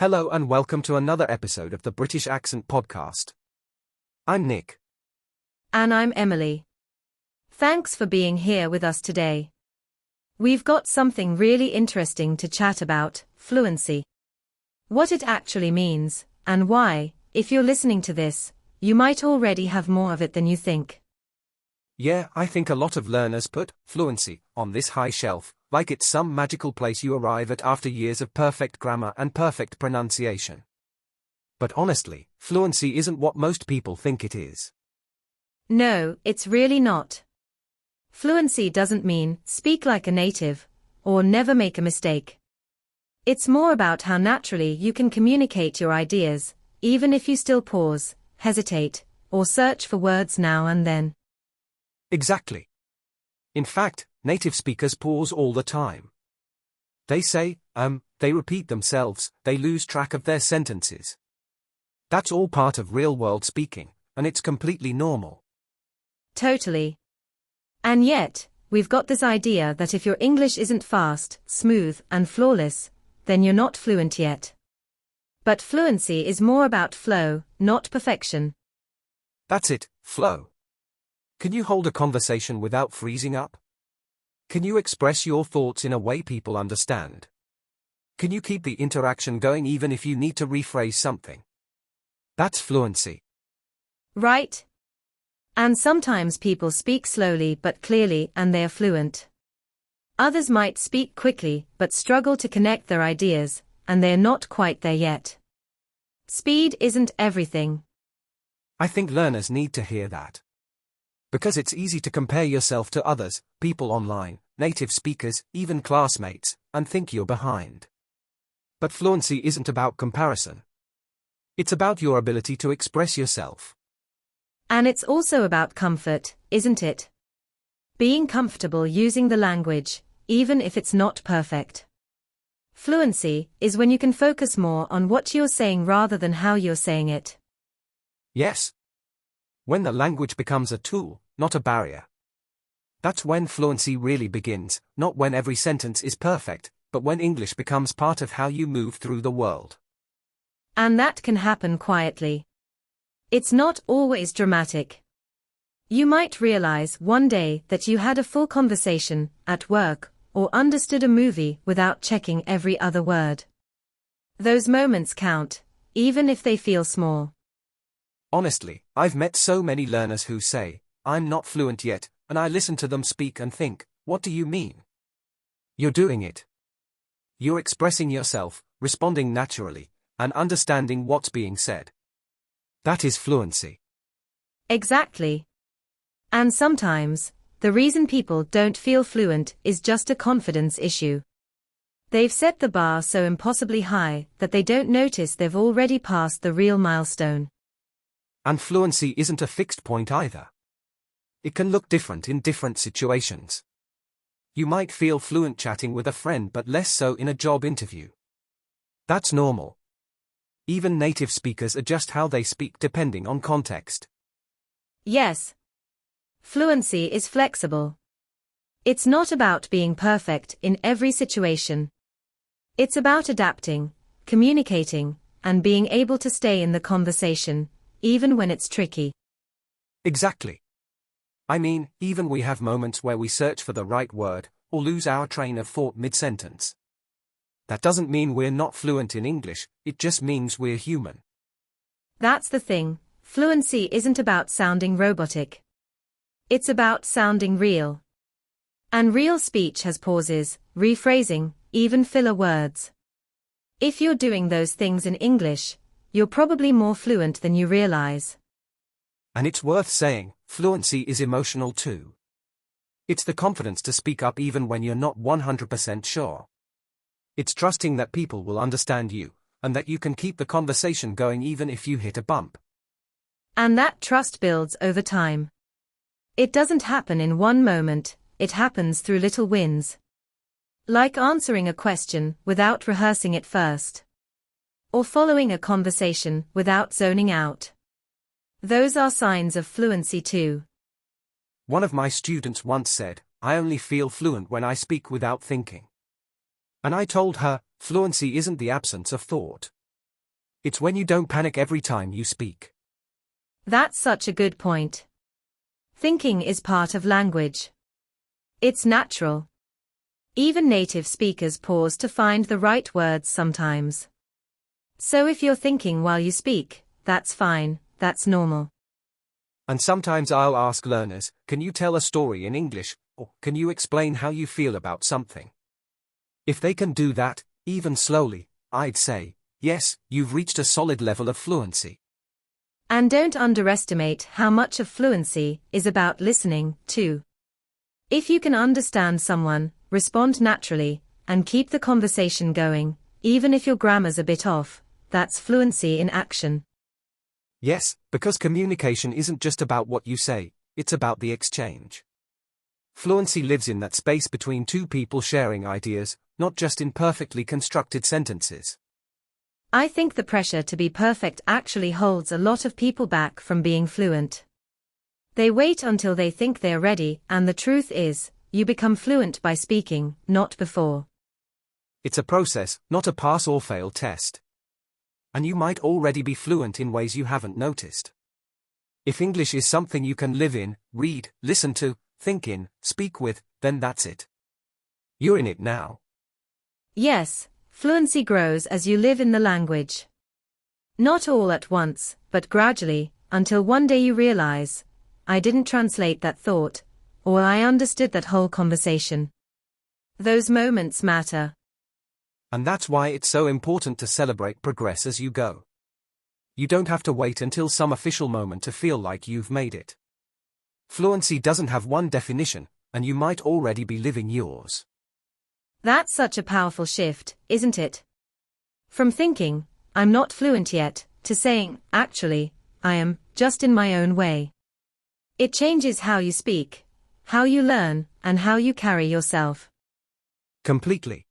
Hello and welcome to another episode of the British Accent Podcast. I'm Nick. And I'm Emily. Thanks for being here with us today. We've got something really interesting to chat about: fluency. What it actually means, and why, if you're listening to this, you might already have more of it than you think. Yeah, I think a lot of learners put fluency on this high shelf, like it's some magical place you arrive at after years of perfect grammar and perfect pronunciation. But honestly, fluency isn't what most people think it is. No, it's really not. Fluency doesn't mean speak like a native, or never make a mistake. It's more about how naturally you can communicate your ideas, even if you still pause, hesitate, or search for words now and then. Exactly. In fact, native speakers pause all the time. They say, they repeat themselves, they lose track of their sentences. That's all part of real-world speaking, and it's completely normal. Totally. And yet, we've got this idea that if your English isn't fast, smooth, and flawless, then you're not fluent yet. But fluency is more about flow, not perfection. That's it, flow. Can you hold a conversation without freezing up? Can you express your thoughts in a way people understand? Can you keep the interaction going even if you need to rephrase something? That's fluency. Right? And sometimes people speak slowly but clearly and they are fluent. Others might speak quickly but struggle to connect their ideas, and they're not quite there yet. Speed isn't everything. I think learners need to hear that. Because it's easy to compare yourself to others, people online, native speakers, even classmates, and think you're behind. But fluency isn't about comparison. It's about your ability to express yourself. And it's also about comfort, isn't it? Being comfortable using the language, even if it's not perfect. Fluency is when you can focus more on what you're saying rather than how you're saying it. Yes. When the language becomes a tool, not a barrier. That's when fluency really begins, not when every sentence is perfect, but when English becomes part of how you move through the world. And that can happen quietly. It's not always dramatic. You might realize one day that you had a full conversation at work, or understood a movie without checking every other word. Those moments count, even if they feel small. Honestly, I've met so many learners who say, I'm not fluent yet, and I listen to them speak and think, what do you mean? You're doing it. You're expressing yourself, responding naturally, and understanding what's being said. That is fluency. Exactly. And sometimes, the reason people don't feel fluent is just a confidence issue. They've set the bar so impossibly high that they don't notice they've already passed the real milestone. And fluency isn't a fixed point either. It can look different in different situations. You might feel fluent chatting with a friend but less so in a job interview. That's normal. Even native speakers adjust how they speak depending on context. Yes. Fluency is flexible. It's not about being perfect in every situation. It's about adapting, communicating, and being able to stay in the conversation, even when it's tricky. Exactly. I mean, even we have moments where we search for the right word, or lose our train of thought mid-sentence. That doesn't mean we're not fluent in English, it just means we're human. That's the thing, fluency isn't about sounding robotic. It's about sounding real. And real speech has pauses, rephrasing, even filler words. If you're doing those things in English, you're probably more fluent than you realize. And it's worth saying, fluency is emotional too. It's the confidence to speak up even when you're not 100% sure. It's trusting that people will understand you, and that you can keep the conversation going even if you hit a bump. And that trust builds over time. It doesn't happen in one moment, it happens through little wins. Like answering a question without rehearsing it first. Or following a conversation without zoning out. Those are signs of fluency too. One of my students once said, I only feel fluent when I speak without thinking. And I told her, fluency isn't the absence of thought. It's when you don't panic every time you speak. That's such a good point. Thinking is part of language. It's natural. Even native speakers pause to find the right words sometimes. So if you're thinking while you speak, that's fine, that's normal. And sometimes I'll ask learners, can you tell a story in English, or can you explain how you feel about something? If they can do that, even slowly, I'd say, yes, you've reached a solid level of fluency. And don't underestimate how much of fluency is about listening, too. If you can understand someone, respond naturally, and keep the conversation going, even if your grammar's a bit off, that's fluency in action. Yes, because communication isn't just about what you say, it's about the exchange. Fluency lives in that space between two people sharing ideas, not just in perfectly constructed sentences. I think the pressure to be perfect actually holds a lot of people back from being fluent. They wait until they think they're ready, and the truth is, you become fluent by speaking, not before. It's a process, not a pass or fail test. And you might already be fluent in ways you haven't noticed. If English is something you can live in, read, listen to, think in, speak with, then that's it. You're in it now. Yes, fluency grows as you live in the language. Not all at once, but gradually, until one day you realize, I didn't translate that thought, or I understood that whole conversation. Those moments matter. And that's why it's so important to celebrate progress as you go. You don't have to wait until some official moment to feel like you've made it. Fluency doesn't have one definition, and you might already be living yours. That's such a powerful shift, isn't it? From thinking, I'm not fluent yet, to saying, actually, I am, just in my own way. It changes how you speak, how you learn, and how you carry yourself. Completely.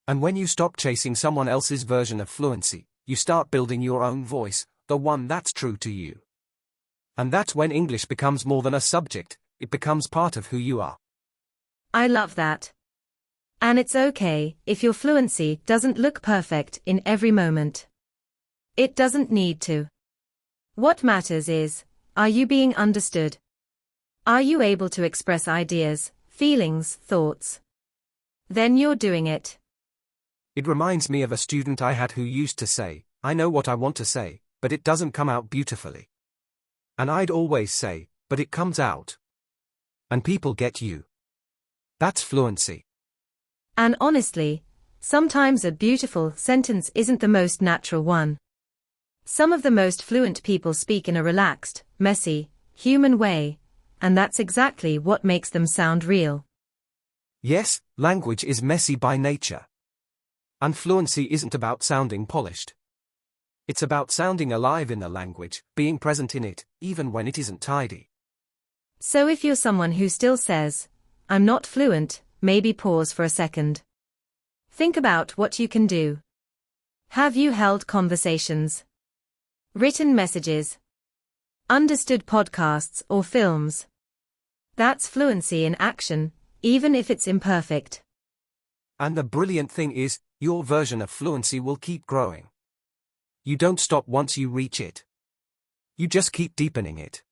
And when you stop chasing someone else's version of fluency, you start building your own voice, the one that's true to you. And that's when English becomes more than a subject, it becomes part of who you are. I love that. And it's okay if your fluency doesn't look perfect in every moment. It doesn't need to. What matters is, are you being understood? Are you able to express ideas, feelings, thoughts? Then you're doing it. It reminds me of a student I had who used to say, I know what I want to say, but it doesn't come out beautifully. And I'd always say, but it comes out. And people get you. That's fluency. And honestly, sometimes a beautiful sentence isn't the most natural one. Some of the most fluent people speak in a relaxed, messy, human way, and that's exactly what makes them sound real. Yes, language is messy by nature. And fluency isn't about sounding polished. It's about sounding alive in the language, being present in it, even when it isn't tidy. So if you're someone who still says, I'm not fluent, maybe pause for a second. Think about what you can do. Have you held conversations? Written messages? Understood podcasts or films? That's fluency in action, even if it's imperfect. And the brilliant thing is, your version of fluency will keep growing. You don't stop once you reach it. You just keep deepening it.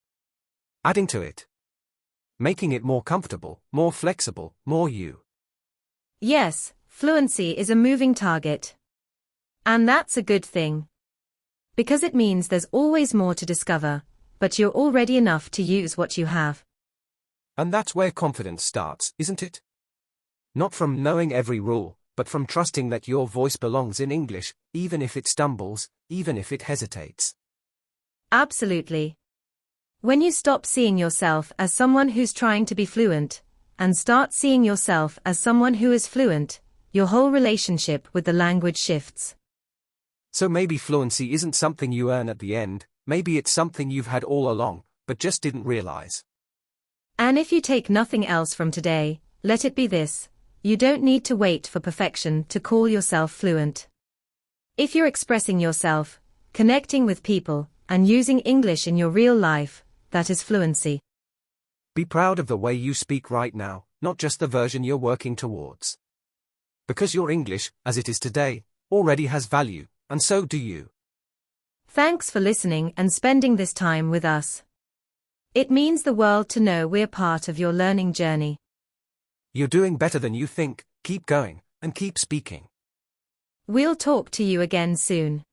Adding to it. Making it more comfortable, more flexible, more you. Yes, fluency is a moving target. And that's a good thing. Because it means there's always more to discover, but you're already enough to use what you have. And that's where confidence starts, isn't it? Not from knowing every rule, but from trusting that your voice belongs in English, even if it stumbles, even if it hesitates. Absolutely. When you stop seeing yourself as someone who's trying to be fluent, and start seeing yourself as someone who is fluent, your whole relationship with the language shifts. So maybe fluency isn't something you earn at the end, maybe it's something you've had all along, but just didn't realize. And if you take nothing else from today, let it be this: you don't need to wait for perfection to call yourself fluent. If you're expressing yourself, connecting with people, and using English in your real life, that is fluency. Be proud of the way you speak right now, not just the version you're working towards. Because your English, as it is today, already has value, and so do you. Thanks for listening and spending this time with us. It means the world to know we're part of your learning journey. You're doing better than you think, keep going, and keep speaking. We'll talk to you again soon.